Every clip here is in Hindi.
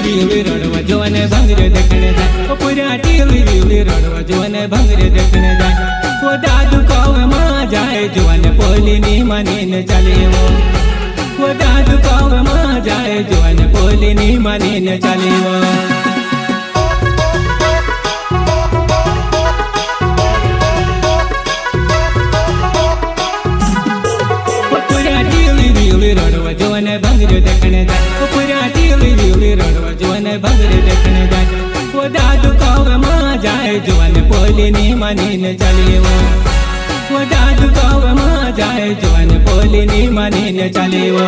टीवी रड़वा जोने भंगरे देखने जाए पूरा टीवी रड़वा जोने भंगरे देखने जाए वो दादू कौवे माँ जाए जोने पोली नी मनी न चले वो दादू कौवे माँ जाए जोने पोली नी मनी न चले रड़वा जोने भंगरे देखने जाए पूरा टीवी रड़वा जोने भंगरे देखने जाए वो दादू कौवे माँ जाए जोने पोली नी मनी न चले वो दादू कौवे माँ जाए जोने पोली नी मनी न चले वो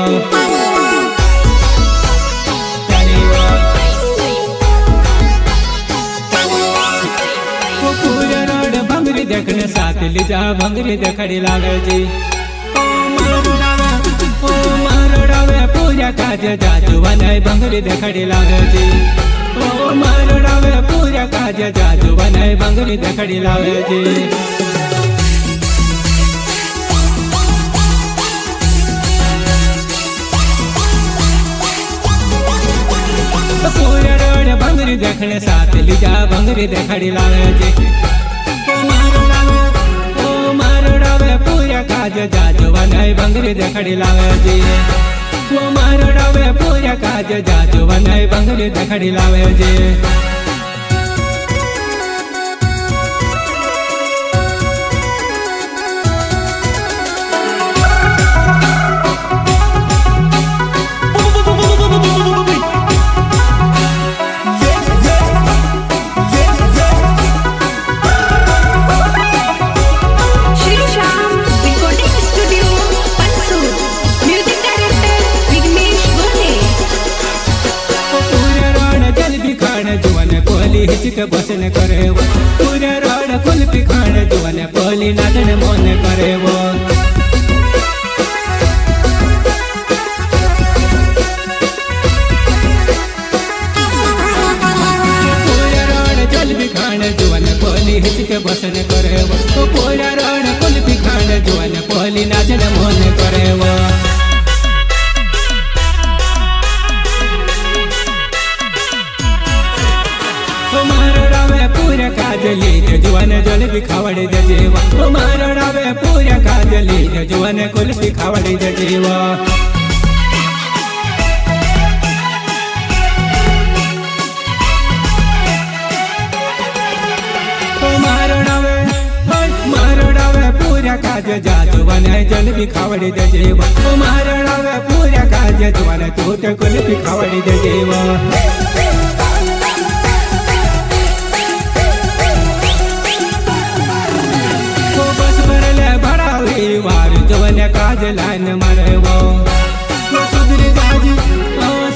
पूरा रोड भंगरी देखने साथ लीजा भंगरी देखड़ी लागे जी पूजा काज जाजू बनाए भंगरी देखड़ी लागे जी ओ मारड़ावे पूजा काज जाजू बनाए भंगरी देखड़ी लागे जी पूरा रोड भंगरी देखने साथ लीजा भंगरी देखड़ी लागे जी ओ मारड़ावे पूजा काज जाजू बनाए भंगरी देखड़ी लागे जी वो मारड़ावे पूजा काज जाजू बनाए भंगरी देखड़ी लावे जे हिचक बसन करे वो पूरा रोड कुल्फी खाने जुआने पोली नाचने मन करे वो पूरा रोड जलेबी खाने जुआने पोली हिचक बसन करे वो पूरा रोड कुल्फी खाने जुआने पोली नाचने मन करे वो काज लीजे जुआने जलेबी खावड़ी दे जीवा ओ मारड़ावे पूरा काज लीजे जुआने कुल्फी खावड़ी दे जीवा ओ मारड़ावे पूरा काज जाजू बने जलेबी खावड़ी दे जीवा ओ मारड़ावे पूरा काज जुआने तूत कुल्फी खावड़ी दे जीवा वार जवने काज लाइन मरे वो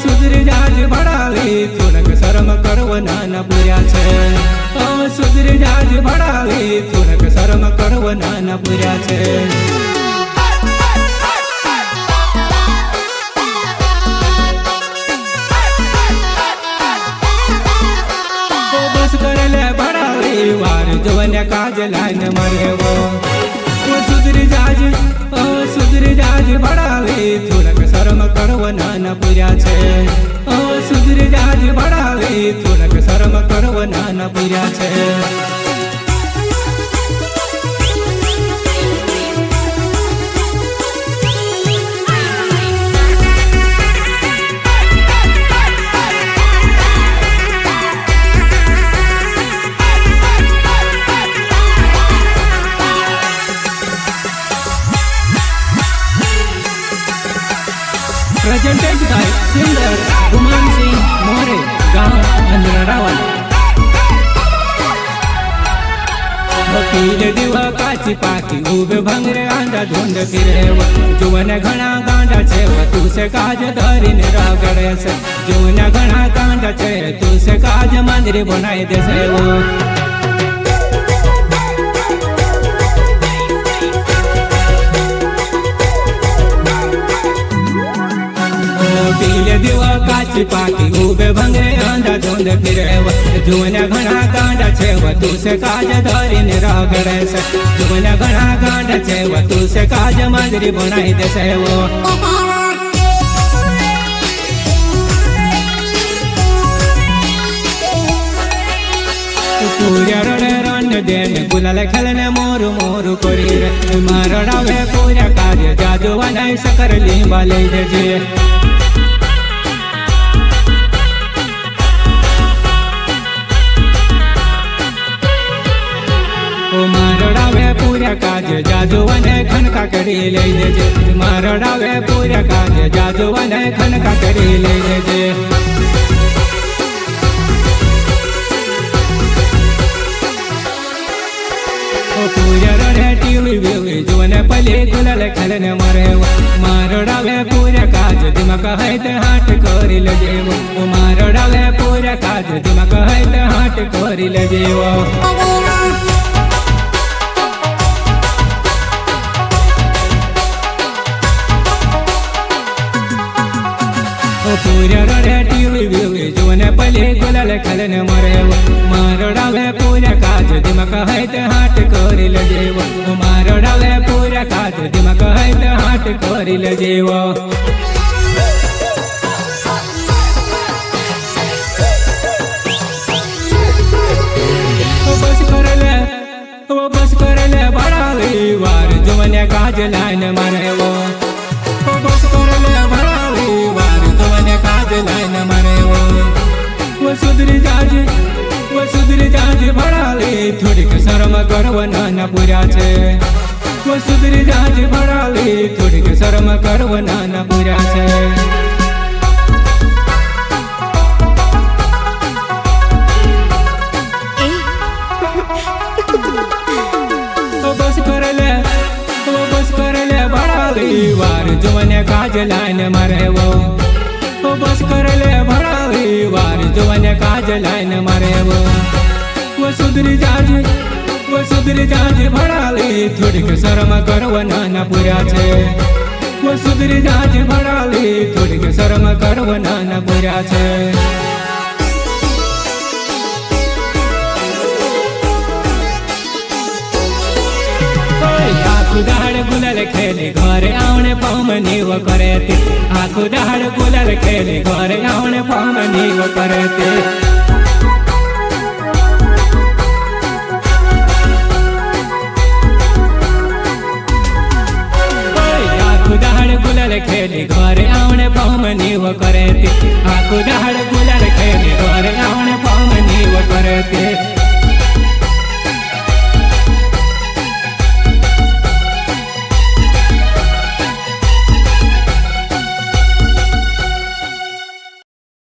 सुधर जाज बड़ावे थोड़क शर्म करव नाना बुरा छे सुधर जाज बड़ावे थोड़क शर्म करव नाना बुरा छे बस करले बड़ावे वार जवने काज लाइन मरे वो सुधर जाज बड़ावे थोड़क शर्म करव नाना बुरा छे सुधर जाज बड़ावे थोड़क शर्म करव नाना बुरा छे Presented by singer Guman Singh More, गाँव अंधरावाला। पीले दिवा काची पाकी उबे भंगरे आंधा ढूंढ फिरे जुवन घना गांडा छे तू से काज धरीन रागड़े से जुवन घना गांडा छे तू से काज मंदिर बनाए दे से वो पीले दिवा काची पाकी उबे भंगरे आंधा ढूंढ फिरे जुवन घना गांडा छे तू से काज धरीन रागड़े से जुवन घना गांडा छे तू से काज मंदिर बनाई दे से वो देने गुलाल खेलने मोरू मोरू करी रे मारो डावे पूरा कार्य जादुआ नहीं सकर लींबा ले जे मारो डावे पूरा काज जादुआ ने खनका करी ले जे मारो डावे पूरा काज जादुआ ने खनका करी ले जे पूजा रे टीवी वीवी जुने पले गुलाल खेलने मरे मारो डावे पूरा काज दिमाग है ते हाट करी ले जेवो मारो डावे पूरा काज दिमाग है ते हाट करी ले जेवो पूरा रे टीवी वीवी जुने पले गुलाल खेलने मरे मारो डावे पूरा काज दिमाग है ते हाट करी ले जेवो मारो डावे पूरा काज दिमाग है ते हाट करी ले जेवो बस कर ले बड़ावी वार जुने काज लाइन मारे बस कर ले बड़ावी वार जुने काज लाइन मारे वो सुधरी जाज भड़ाले थोड़ी के शर्म करव नाना पूरा छे वो सुधरी जाज भड़ाले थोड़ी के शर्म करव नाना पूरा छे बस कर ले भड़ाले वार जुने काज लाइन मारे बस कर ले भड़ाले वार जुने काज लाइन मारे वो सुधरी जाज भड़ाले थोड़ी के शर्म करव नाना पूरा छे वो सुधरी जाज भड़ाले थोड़ी के शर्म करव नाना पूरा छे आखू दहाड़ गुलाल खेले घरे आवने पामनी वो करे ते आखू दहाड़ गुलाल खेले घरे आवने पामनी वो करे ते आखू दहाड़ गुलाल खेले घरे आवने पामनी वो करे ते आखू दहाड़ गुलाल खेले घरे आवने पामनी वो करे ते